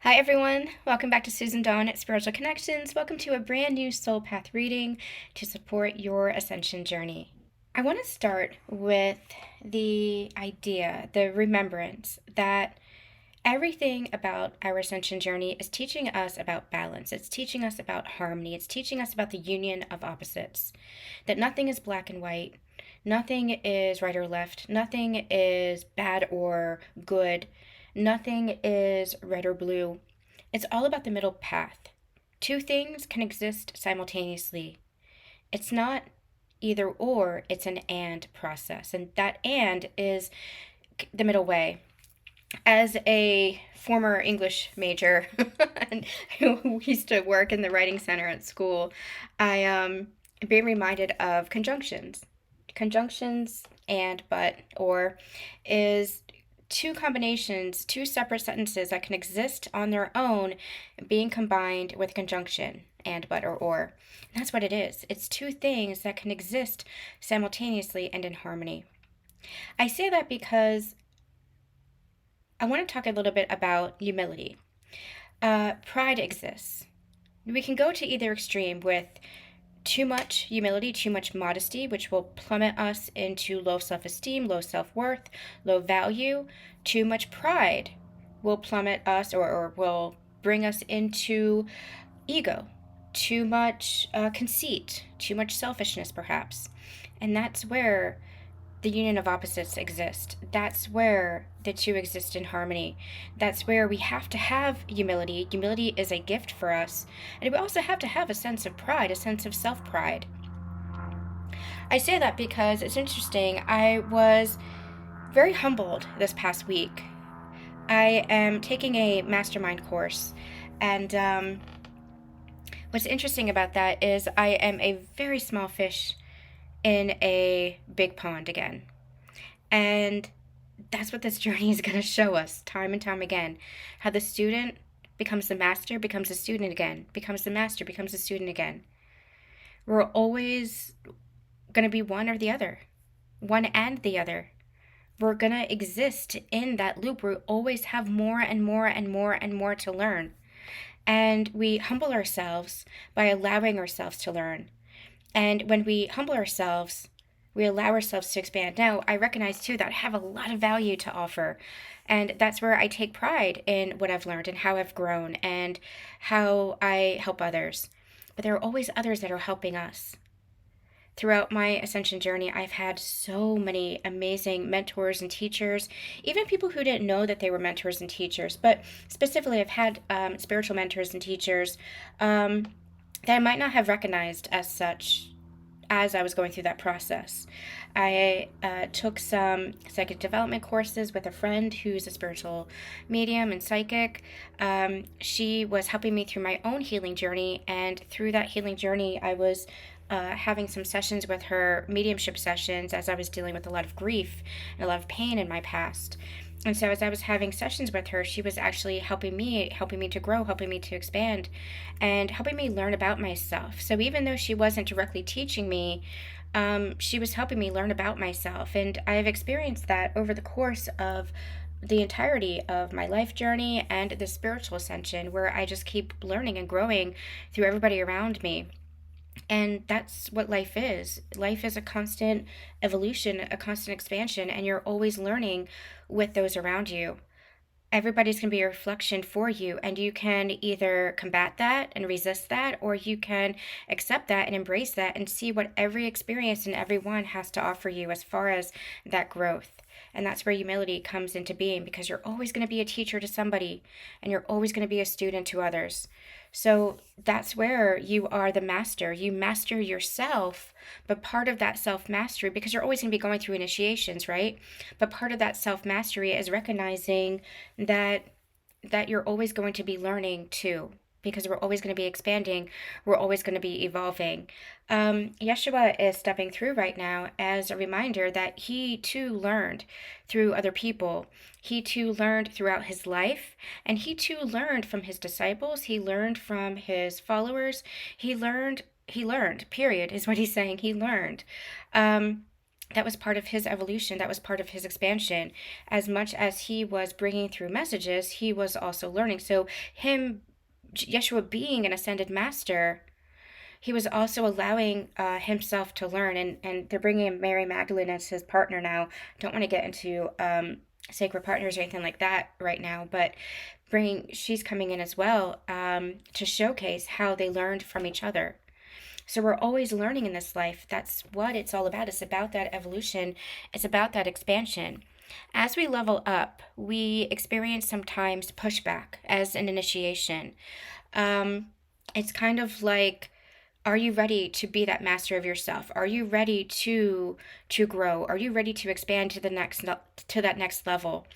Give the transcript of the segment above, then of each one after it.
Hi everyone, welcome back to Susan Dawn at Spiritual Connections. Welcome to a brand new soul path reading to support your ascension journey. I want to start with the idea, the remembrance that everything about our ascension journey is teaching us about balance. It's teaching us about harmony. It's teaching us about the union of opposites. That nothing is black and white. Nothing is right or left. Nothing is bad or good. Nothing is red or blue. It's all about the middle path. Two things can exist simultaneously. It's not either or, it's an and process. And that and is the middle way. As a former English major who used to work in the writing center at school, I am being reminded of conjunctions. Conjunctions and but or is two combinations, two separate sentences that can exist on their own being combined with conjunction and but or. And that's what it is. It's two things that can exist simultaneously and in harmony. I say that because I want to talk a little bit about humility. Pride exists. We can go to either extreme with too much humility, too much modesty, which will plummet us into low self esteem, low self worth, low value. Too much pride will plummet us or will bring us into ego. Too much conceit, too much selfishness, perhaps. And that's where the union of opposites exist. That's where the two exist in harmony. That's where we have to have humility. Humility is a gift for us. And we also have to have a sense of pride, a sense of self-pride. I say that because it's interesting. I was very humbled this past week. I am taking a mastermind course, and what's interesting about that is I am a very small fish in a big pond again. And that's what this journey is going to show us time and time again. How the student becomes the master, becomes a student again, becomes the master, becomes a student again. We're always going to be one or the other, one and the other. We're going to exist in that loop. We always have more and more and more and more to learn. And we humble ourselves by allowing ourselves to learn. And when we humble ourselves, we allow ourselves to expand. Now, I recognize too that I have a lot of value to offer. And that's where I take pride in what I've learned and how I've grown and how I help others. But there are always others that are helping us. Throughout my ascension journey, I've had so many amazing mentors and teachers, even people who didn't know that they were mentors and teachers. But specifically, I've had spiritual mentors and teachers that I might not have recognized as such as I was going through that process. I took some psychic development courses with a friend who's a spiritual medium and psychic. She was helping me through my own healing journey, and through that healing journey, I was having some sessions with her, mediumship sessions, as I was dealing with a lot of grief and a lot of pain in my past. And so as I was having sessions with her, she was actually helping me to grow, helping me to expand, and helping me learn about myself. So even though she wasn't directly teaching me, she was helping me learn about myself. And I've experienced that over the course of the entirety of my life journey and the spiritual ascension, where I just keep learning and growing through everybody around me. And that's what life is. Life is a constant evolution, a constant expansion, and you're always learning with those around you. Everybody's going to be a reflection for you, and you can either combat that and resist that, or you can accept that and embrace that and see what every experience and everyone has to offer you as far as that growth. And that's where humility comes into being, because you're always going to be a teacher to somebody, and you're always going to be a student to others. So that's where you are the master. You master yourself, but part of that self-mastery, because you're always going to be going through initiations, right? But part of that self-mastery is recognizing that you're always going to be learning too, because we're always going to be expanding. We're always going to be evolving. Yeshua is stepping through right now as a reminder that he too learned through other people. He too learned throughout his life, and he too learned from his disciples. He learned from his followers. He learned, period, is what he's saying. He learned. That was part of his evolution. That was part of his expansion. As much as he was bringing through messages, he was also learning. So him, Yeshua being an ascended master, he was also allowing himself to learn. And they're bringing in Mary Magdalene as his partner now. Don't want to get into sacred partners or anything like that right now, but she's coming in as well, to showcase how they learned from each other. So we're always learning in this life. That's what it's all about. It's about that evolution. It's about that expansion. As we level up, we experience sometimes pushback as an initiation. It's kind of like, are you ready to be that master of yourself? Are you ready to grow? Are you ready to expand to that next level?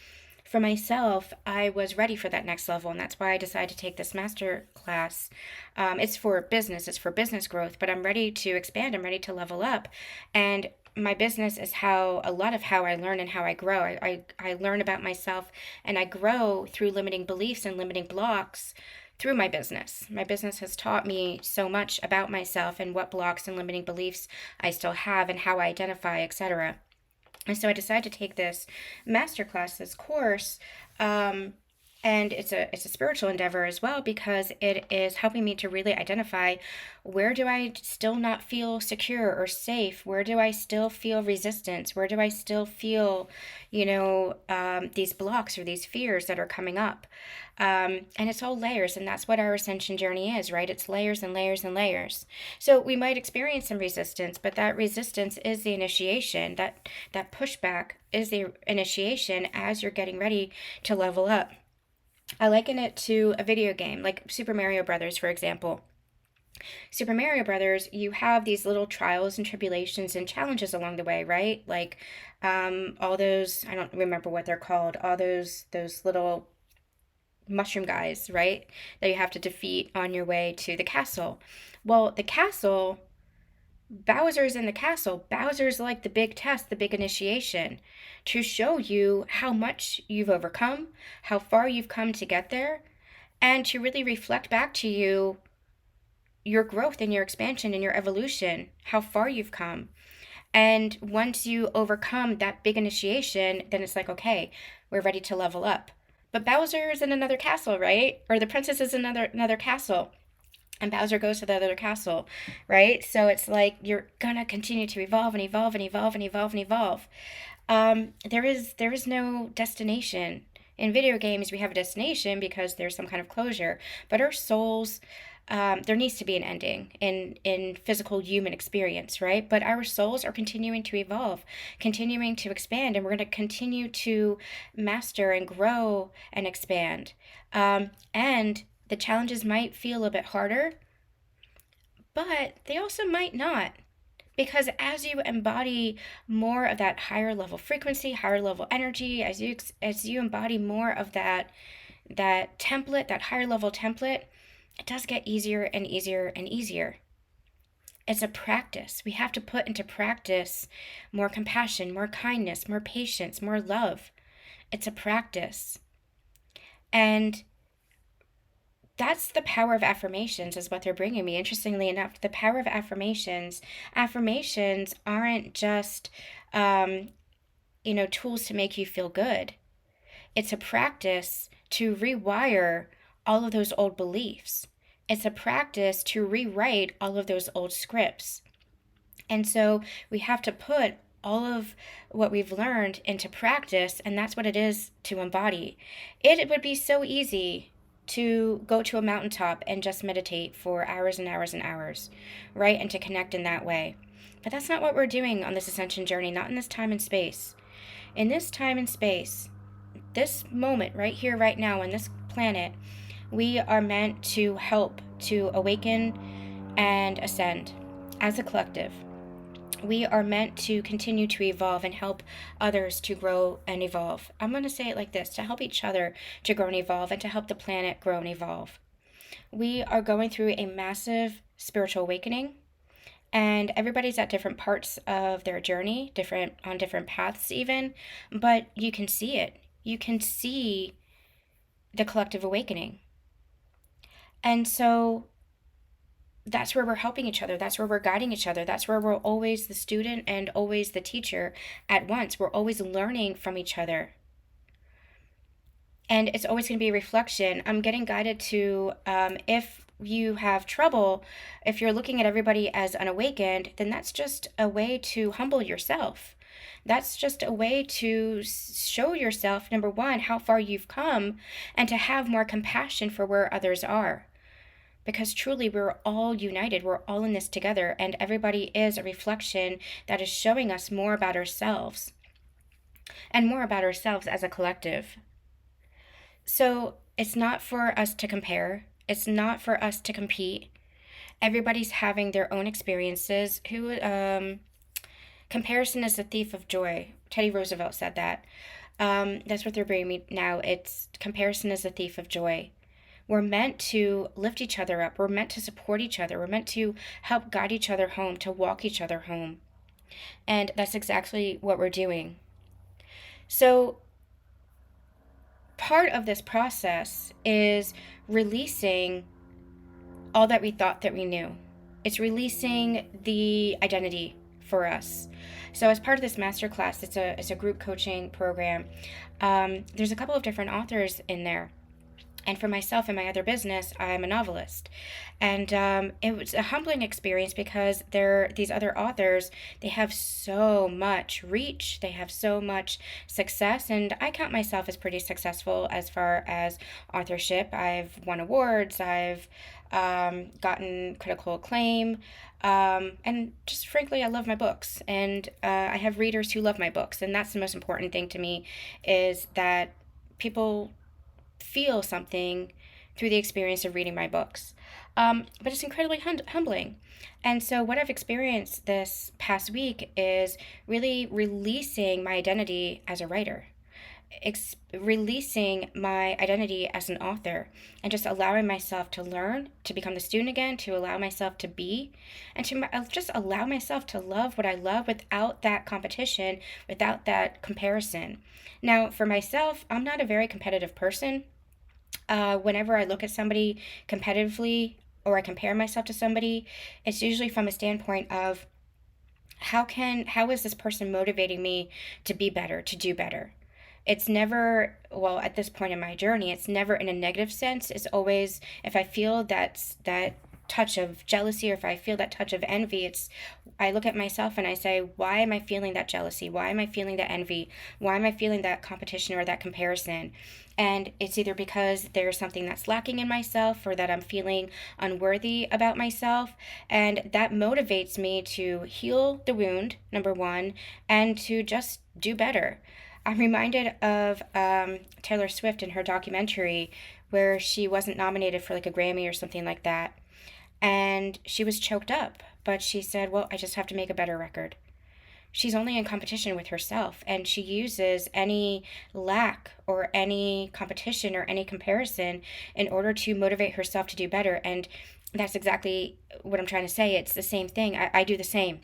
For myself, I was ready for that next level, and that's why I decided to take this master class. It's for business growth, but I'm ready to expand. I'm ready to level up, and my business is a lot of how I learn and how I grow. I learn about myself, and I grow through limiting beliefs and limiting blocks through my business. My business has taught me so much about myself and what blocks and limiting beliefs I still have and how I identify, etc. And so I decided to take this masterclass, this course, and it's a spiritual endeavor as well, because it is helping me to really identify, where do I still not feel secure or safe? Where do I still feel resistance? Where do I still feel, these blocks or these fears that are coming up? And it's all layers, and that's what our ascension journey is, right? It's layers and layers and layers. So we might experience some resistance, but that resistance is the initiation. That pushback is the initiation as you're getting ready to level up. I liken it to a video game, like Super Mario Brothers, for example. Super Mario Brothers, you have these little trials and tribulations and challenges along the way, right? Like all those, I don't remember what they're called, all those little mushroom guys, right? That you have to defeat on your way to the castle. Well, the castle, Bowser's in the castle. Bowser's like the big test, the big initiation, to show you how much you've overcome, how far you've come to get there, and to really reflect back to you your growth and your expansion and your evolution, how far you've come. And once you overcome that big initiation, then it's like, okay, we're ready to level up. But Bowser is in another castle, right? Or the princess is in another castle. And Bowser goes to the other castle, right? So it's like you're gonna continue to evolve and evolve and evolve and evolve and evolve. There is no destination. In video games, we have a destination because there's some kind of closure. But our souls, there needs to be an ending in physical human experience, right? But our souls are continuing to evolve, continuing to expand, and we're going to continue to master and grow and expand. And the challenges might feel a bit harder, but they also might not. Because as you embody more of that higher level frequency, higher level energy, as you embody more of that template, that higher level template, it does get easier and easier and easier. It's a practice. We have to put into practice more compassion, more kindness, more patience, more love. It's a practice. And that's the power of affirmations, is what they're bringing me. Interestingly enough, the power of affirmations aren't just, tools to make you feel good. It's a practice to rewire all of those old beliefs. It's a practice to rewrite all of those old scripts. And so we have to put all of what we've learned into practice, and that's what it is to embody. It would be so easy to go to a mountaintop and just meditate for hours and hours and hours, right? And to connect in that way. But that's not what we're doing on this ascension journey, not in this time and space. In this time and space, this moment right here, right now, on this planet, we are meant to help to awaken and ascend as a collective. We are meant to continue to evolve and help others to grow and evolve. I'm going to say it like this: to help each other to grow and evolve, and to help the planet grow and evolve. We are going through a massive spiritual awakening, and everybody's at different parts of their journey, on different paths even, but you can see it. You can see the collective awakening. And so that's where we're helping each other. That's where we're guiding each other. That's where we're always the student and always the teacher at once. We're always learning from each other. And it's always going to be a reflection. I'm getting guided to, if you have trouble, if you're looking at everybody as unawakened, then that's just a way to humble yourself. That's just a way to show yourself, number one, how far you've come, and to have more compassion for where others are. Because truly, we're all united. We're all in this together, and everybody is a reflection that is showing us more about ourselves and more about ourselves as a collective. So it's not for us to compare, it's not for us to compete. Everybody's having their own experiences. Comparison is the thief of joy. Teddy Roosevelt said that. That's what they're bringing me now. It's comparison is the thief of joy. We're meant to lift each other up. We're meant to support each other. We're meant to help guide each other home, to walk each other home. And that's exactly what we're doing. So part of this process is releasing all that we thought that we knew. It's releasing the identity for us. So as part of this masterclass, it's a group coaching program. There's a couple of different authors in there. And for myself and my other business, I'm a novelist. And it was a humbling experience because these other authors, they have so much reach, they have so much success, and I count myself as pretty successful as far as authorship. I've won awards, I've gotten critical acclaim, and just frankly, I love my books, and I have readers who love my books, and that's the most important thing to me, is that people feel something through the experience of reading my books. But it's incredibly humbling. And so, what I've experienced this past week is really releasing my identity as a writer, releasing my identity as an author, and just allowing myself to learn, to become the student again, to allow myself to be, and to just allow myself to love what I love without that competition, without that comparison. Now, for myself, I'm not a very competitive person. Whenever I look at somebody competitively or I compare myself to somebody, it's usually from a standpoint of how is this person motivating me to be better, to do better? It's never, well, at this point in my journey, it's never in a negative sense. It's always, if I feel that touch of jealousy, or if I feel that touch of envy, I look at myself and I say, why am I feeling that jealousy? Why am I feeling that envy? Why am I feeling that competition or that comparison? And it's either because there's something that's lacking in myself, or that I'm feeling unworthy about myself. And that motivates me to heal the wound, number one, and to just do better. I'm reminded of Taylor Swift in her documentary, where she wasn't nominated for like a Grammy or something like that. And she was choked up, but she said, well, I just have to make a better record. She's only in competition with herself, and she uses any lack or any competition or any comparison in order to motivate herself to do better. And that's exactly what I'm trying to say. It's the same thing. I do the same.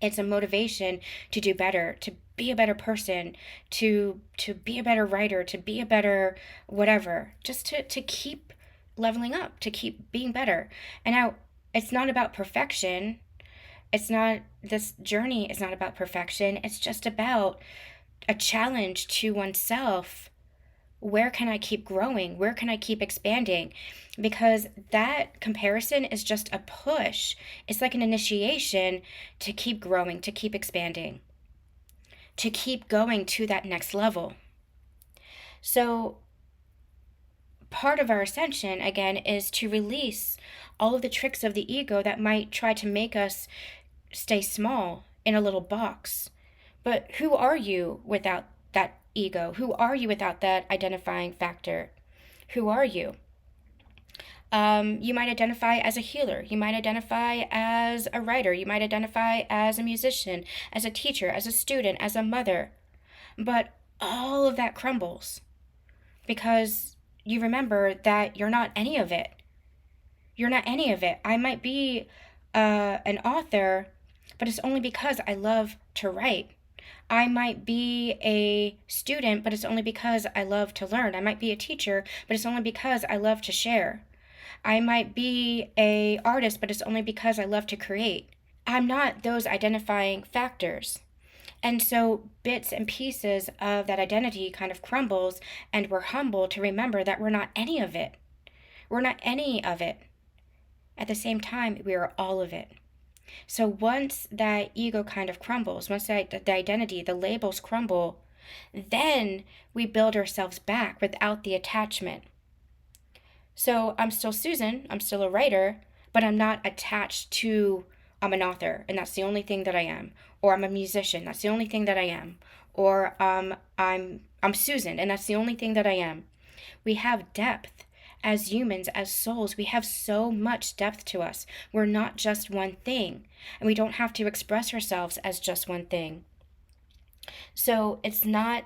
It's a motivation to do better, to be a better person, to be a better writer, to be a better whatever, just to keep leveling up, to keep being better. And now, it's not about perfection. This journey is not about perfection. It's just about a challenge to oneself. Where can I keep growing? Where can I keep expanding? Because that comparison is just a push. It's like an initiation to keep growing, to keep expanding, to keep going to that next level. So part of our ascension, again, is to release all of the tricks of the ego that might try to make us stay small in a little box. But who are you without that ego? Who are you without that identifying factor? Who are you? You might identify as a healer. You might identify as a writer. You might identify as a musician, as a teacher, as a student, as a mother. But all of that crumbles because you remember that you're not any of it. You're not any of it. I might be an author, but it's only because I love to write. I might be a student, but it's only because I love to learn. I might be a teacher, but it's only because I love to share. I might be a artist, but it's only because I love to create. I'm not those identifying factors. And so bits and pieces of that identity kind of crumbles, and we're humble to remember that we're not any of it. We're not any of it. At the same time, we are all of it. So once that ego kind of crumbles, once the identity, the labels crumble, then we build ourselves back without the attachment. So I'm still Susan, I'm still a writer, but I'm not attached to, I'm an author and that's the only thing that I am. Or I'm a musician, that's the only thing that I am. Or I'm Susan and that's the only thing that I am. We have depth as humans, as souls. We have so much depth to us. We're not just one thing, and we don't have to express ourselves as just one thing. So it's not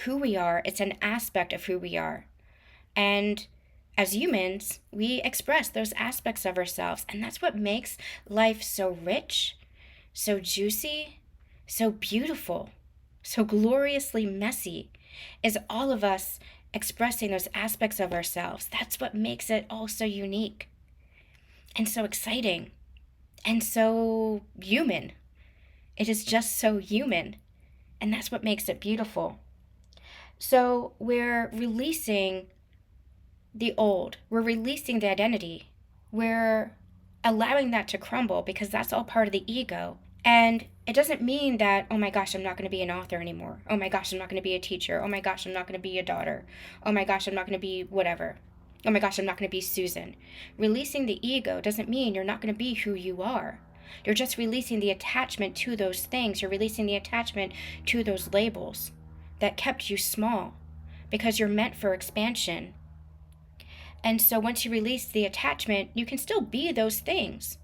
who we are, it's an aspect of who we are. And as humans, we express those aspects of ourselves, and that's what makes life so rich, so juicy, so beautiful, so gloriously messy, is all of us expressing those aspects of ourselves. That's what makes it all so unique and so exciting and so human. It is just so human, and that's what makes it beautiful. So we're releasing the old, we're releasing the identity, we're allowing that to crumble because that's all part of the ego. And it doesn't mean that, oh my gosh, I'm not going to be an author anymore. Oh my gosh, I'm not going to be a teacher. Oh my gosh, I'm not going to be a daughter. Oh my gosh, I'm not going to be whatever. Oh my gosh, I'm not going to be Susan. Releasing the ego doesn't mean you're not going to be who you are. You're just releasing the attachment to those things. You're releasing the attachment to those labels that kept you small because you're meant for expansion. And so once you release the attachment, you can still be those things.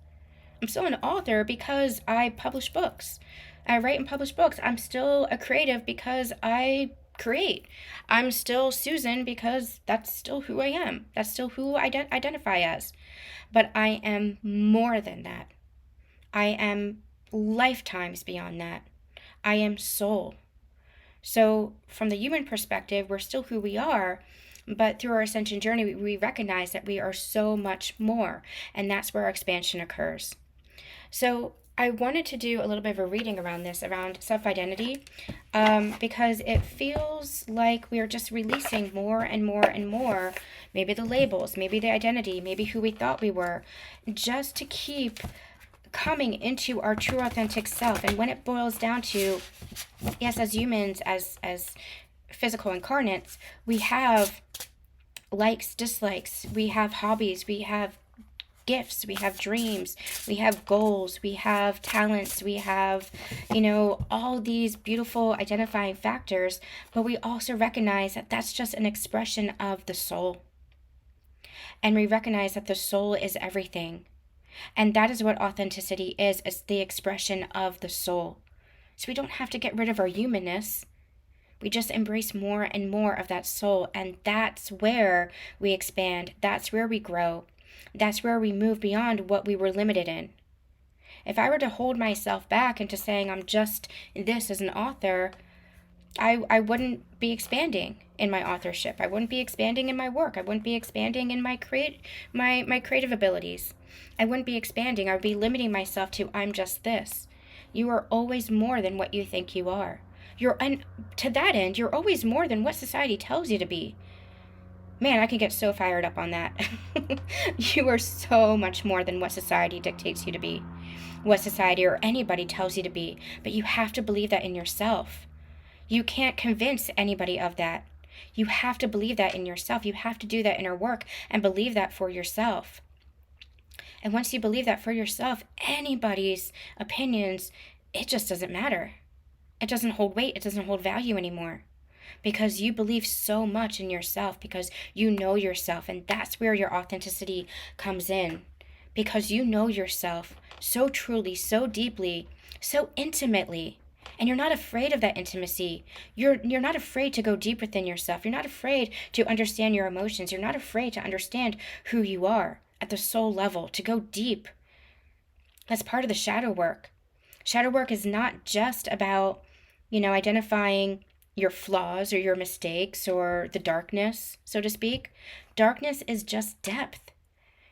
I'm still an author because I publish books. I write and publish books. I'm still a creative because I create. I'm still Susan because that's still who I am. That's still who I identify as. But I am more than that. I am lifetimes beyond that. I am soul. So from the human perspective, we're still who we are, but through our ascension journey, we recognize that we are so much more, and that's where our expansion occurs. So I wanted to do a little bit of a reading around this, around self-identity, because it feels like we are just releasing more and more and more, maybe the labels, maybe the identity, maybe who we thought we were, just to keep coming into our true authentic self. And when it boils down to, yes, as humans, as physical incarnates, we have likes, dislikes, we have hobbies, we have gifts, we have dreams, we have goals, we have talents, we have, all these beautiful identifying factors, but we also recognize that that's just an expression of the soul. And we recognize that the soul is everything. And that is what authenticity is the expression of the soul. So we don't have to get rid of our humanness. We just embrace more and more of that soul, and that's where we expand. That's where we grow. That's where we move beyond what we were limited in. If I were to hold myself back into saying I'm just this as an author, I wouldn't be expanding in my authorship. I wouldn't be expanding in my work. I wouldn't be expanding in my creative abilities. I wouldn't be expanding. I would be limiting myself to I'm just this. You are always more than what you think you are. And to that end, you're always more than what society tells you to be. Man, I can get so fired up on that. You are so much more than what society dictates you to be, what society or anybody tells you to be. But you have to believe that in yourself. You can't convince anybody of that. You have to believe that in yourself. You have to do that inner work and believe that for yourself. And once you believe that for yourself, anybody's opinions, it just doesn't matter. It doesn't hold weight. It doesn't hold value anymore. Because you believe so much in yourself, because you know yourself, and that's where your authenticity comes in. Because you know yourself so truly, so deeply, so intimately, and you're not afraid of that intimacy. You're not afraid to go deep within yourself. You're not afraid to understand your emotions. You're not afraid to understand who you are at the soul level, to go deep. That's part of the shadow work. Shadow work is not just about, identifying your flaws or your mistakes or the darkness, so to speak. Darkness is just depth.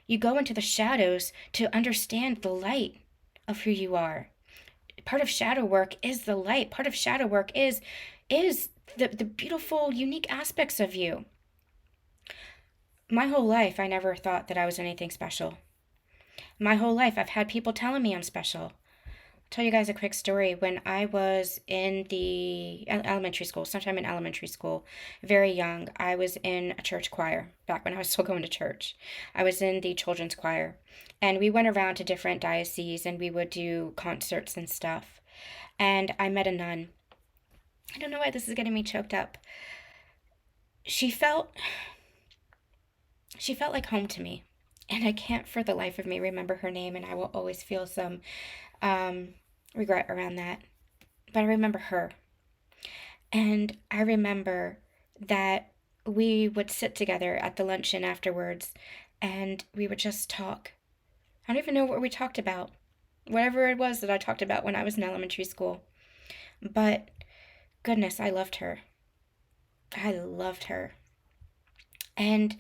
You go into the shadows to understand the light of who you are. Part of shadow work is the light. Part of shadow work is the beautiful, unique aspects of you. My whole life, I never thought that I was anything special. My whole life, I've had people telling me I'm special. I'll tell you guys a quick story. When I was in the elementary school, sometime in elementary school, very young, I was in a church choir back when I was still going to church. I was in the children's choir, and we went around to different dioceses and we would do concerts and stuff. And I met a nun. I don't know why this is getting me choked up. She felt like home to me. And I can't for the life of me remember her name, and I will always feel some regret around that. But I remember her. And I remember that we would sit together at the luncheon afterwards and we would just talk. I don't even know what we talked about. Whatever it was that I talked about when I was in elementary school. But goodness, I loved her. I loved her. And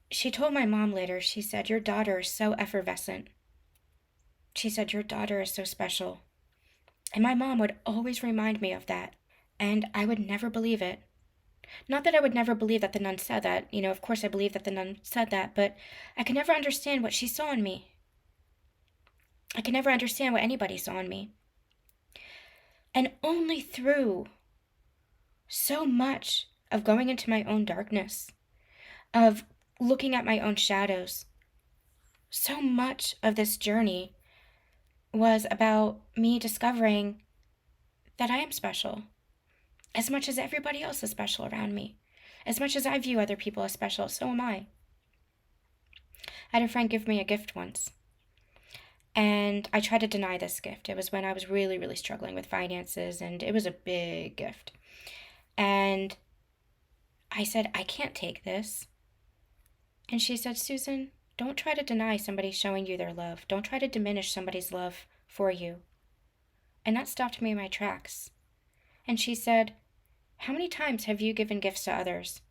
she told my mom later, she said, "Your daughter is so effervescent." She said, "Your daughter is so special." And my mom would always remind me of that. And I would never believe it. Not that I would never believe that the nun said that. You know, of course I believe that the nun said that, but I could never understand what she saw in me. I could never understand what anybody saw in me. And only through so much of going into my own darkness, of looking at my own shadows, so much of this journey was about me discovering that I am special. As much as everybody else is special around me. As much as I view other people as special, so am I. I had a friend give me a gift once. And I tried to deny this gift. It was when I was really, really struggling with finances, and it was a big gift. And I said, "I can't take this." And she said, "Susan, don't try to deny somebody showing you their love. Don't try to diminish somebody's love for you." And that stopped me in my tracks. And she said, "How many times have you given gifts to others?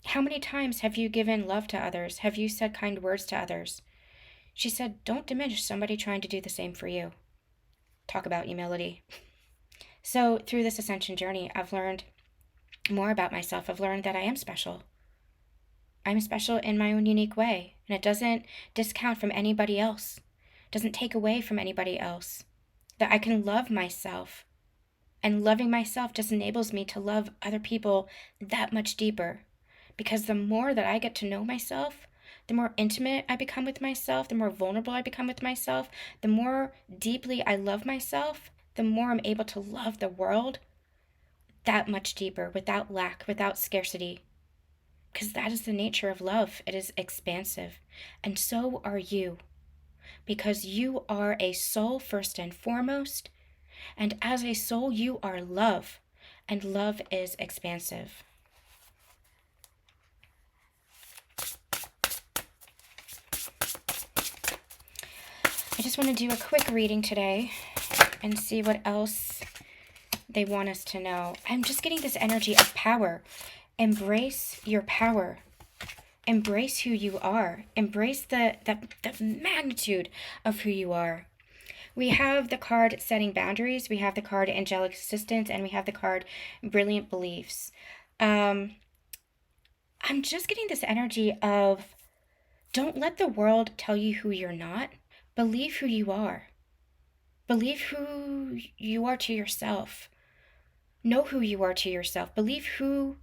How many times have you given love to others? Have you said kind words to others?" She said, "Don't diminish somebody trying to do the same for you." Talk about humility. So through this ascension journey, I've learned more about myself. I've learned that I am special. I'm special in my own unique way, and it doesn't discount from anybody else. It doesn't take away from anybody else. That I can love myself, and loving myself just enables me to love other people that much deeper. Because the more that I get to know myself, the more intimate I become with myself, the more vulnerable I become with myself, the more deeply I love myself, the more I'm able to love the world that much deeper, without lack, without scarcity. Because that is the nature of love. It is expansive. And so are you. Because you are a soul first and foremost. And as a soul, you are love. And love is expansive. I just want to do a quick reading today and see what else they want us to know. I'm just getting this energy of power. Embrace your power. Embrace who you are. Embrace the magnitude of who you are. We have the card Setting Boundaries. We have the card Angelic Assistance. And we have the card Brilliant Beliefs. I'm just getting this energy of don't let the world tell you who you're not. Believe who you are. Believe who you are to yourself. Know who you are to yourself. Believe who,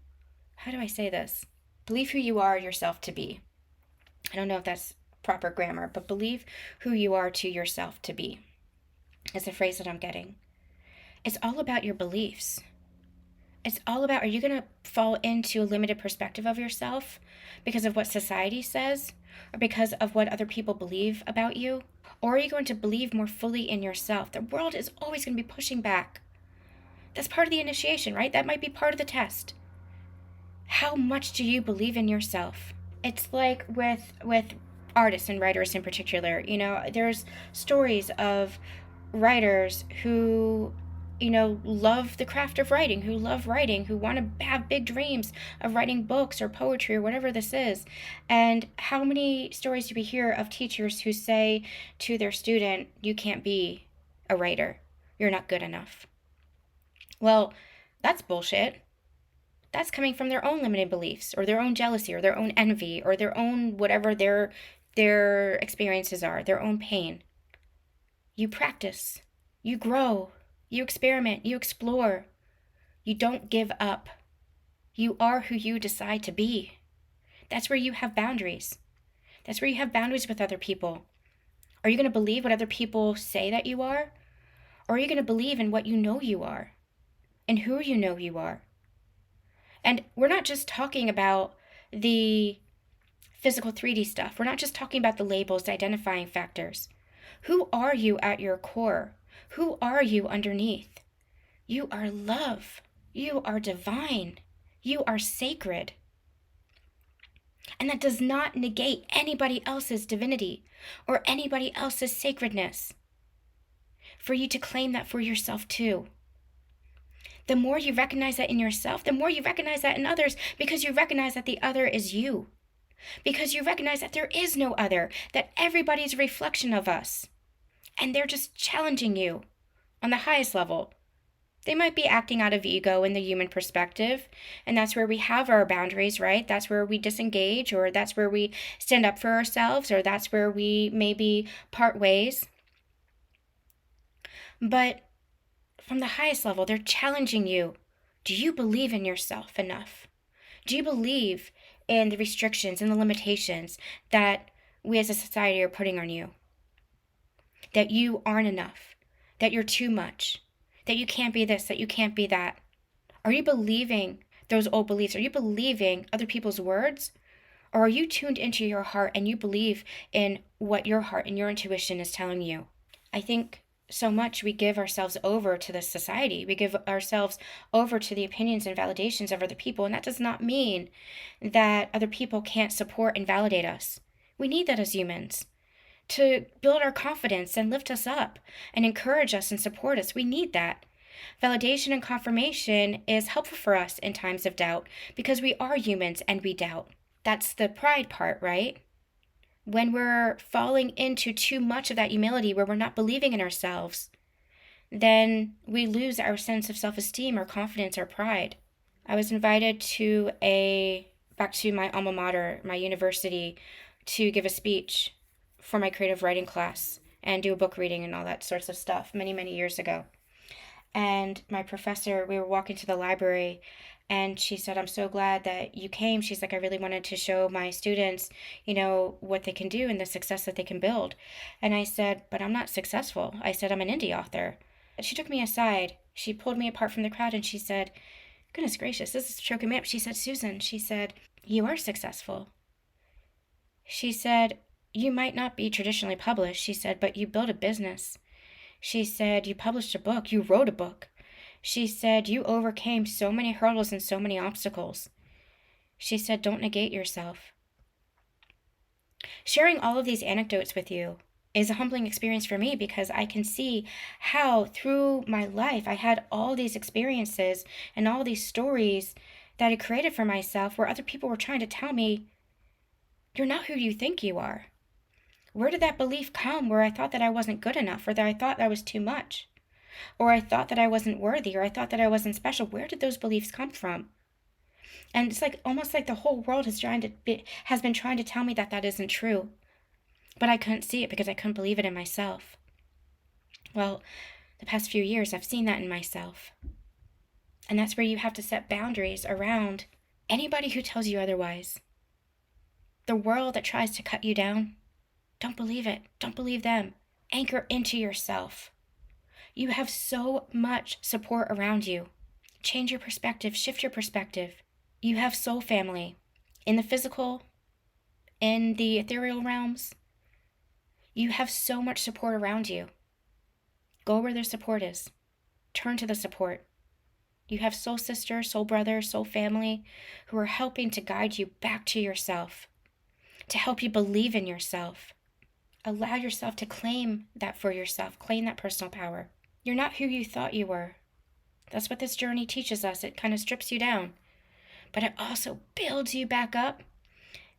how do I say this? Believe who you are yourself to be. I don't know if that's proper grammar, but believe who you are to yourself to be is the phrase that I'm getting. It's all about your beliefs. It's all about, are you going to fall into a limited perspective of yourself because of what society says or because of what other people believe about you? Or are you going to believe more fully in yourself? The world is always going to be pushing back. That's part of the initiation, right? That might be part of the test. How much do you believe in yourself? It's like with artists and writers in particular. You know, there's stories of writers who love the craft of writing, who love writing, who want to have big dreams of writing books or poetry or whatever this is. And how many stories do we hear of teachers who say to their student, you can't be a writer, you're not good enough? Well, that's bullshit. That's coming from their own limited beliefs or their own jealousy or their own envy or their own whatever their experiences are, their own pain. You practice, you grow, you experiment, you explore. You don't give up. You are who you decide to be. That's where you have boundaries. That's where you have boundaries with other people. Are you going to believe what other people say that you are? Or are you going to believe in what you know you are and who you know you are? And we're not just talking about the physical 3D stuff. We're not just talking about the labels, the identifying factors. Who are you at your core? Who are you underneath? You are love. You are divine. You are sacred. And that does not negate anybody else's divinity or anybody else's sacredness. For you to claim that for yourself too. The more you recognize that in yourself, the more you recognize that in others, because you recognize that the other is you. Because you recognize that there is no other, that everybody's a reflection of us. And they're just challenging you on the highest level. They might be acting out of ego in the human perspective, and that's where we have our boundaries, right? That's where we disengage, or that's where we stand up for ourselves, or that's where we maybe part ways. But from the highest level, they're challenging you. Do you believe in yourself enough? Do you believe in the restrictions and the limitations that we as a society are putting on you? That you aren't enough, that you're too much, that you can't be this, that you can't be that. Are you believing those old beliefs? Are you believing other people's words? Or are you tuned into your heart and you believe in what your heart and your intuition is telling you? I think so much we give ourselves over to this society. We give ourselves over to the opinions and validations of other people. And that does not mean that other people can't support and validate us. We need that as humans to build our confidence and lift us up and encourage us and support us. We need that. Validation and confirmation is helpful for us in times of doubt because we are humans and we doubt. That's the pride part, right? When we're falling into too much of that humility where we're not believing in ourselves, then we lose our sense of self-esteem, our confidence, our pride. I was invited back to my alma mater, my university, to give a speech for my creative writing class and do a book reading and all that sorts of stuff many, many years ago. And my professor, we were walking to the library and she said, I'm so glad that you came. She's like, I really wanted to show my students, what they can do and the success that they can build. And I said, but I'm not successful. I said, I'm an indie author. She took me aside. She pulled me apart from the crowd and she said, goodness gracious, this is choking me up. She said, Susan, she said, you are successful. She said, you might not be traditionally published, she said, but you built a business. She said, you published a book, you wrote a book. She said, you overcame so many hurdles and so many obstacles. She said, don't negate yourself. Sharing all of these anecdotes with you is a humbling experience for me because I can see how through my life I had all these experiences and all these stories that I created for myself where other people were trying to tell me, you're not who you think you are. Where did that belief come where I thought that I wasn't good enough or that I thought I was too much? Or I thought that I wasn't worthy, or I thought that I wasn't special. Where did those beliefs come from? And it's almost like the whole world has been trying to tell me that that isn't true. But I couldn't see it because I couldn't believe it in myself. Well, the past few years, I've seen that in myself. And that's where you have to set boundaries around anybody who tells you otherwise. The world that tries to cut you down, don't believe it. Don't believe them. Anchor into yourself. You have so much support around you. Change your perspective, shift your perspective. You have soul family in the physical, in the ethereal realms. You have so much support around you. Go where their support is. Turn to the support. You have soul sister, soul brother, soul family who are helping to guide you back to yourself, to help you believe in yourself. Allow yourself to claim that for yourself. Claim that personal power. You're not who you thought you were. That's what this journey teaches us. It kind of strips you down, but it also builds you back up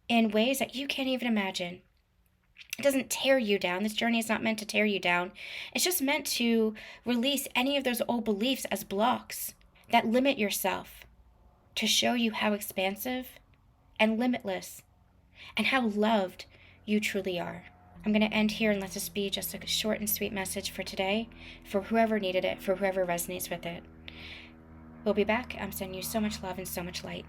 in ways that you can't even imagine. It doesn't tear you down. This journey is not meant to tear you down. It's just meant to release any of those old beliefs as blocks that limit yourself, to show you how expansive and limitless and how loved you truly are. I'm going to end here and let this be just a short and sweet message for today, for whoever needed it, for whoever resonates with it. We'll be back. I'm sending you so much love and so much light.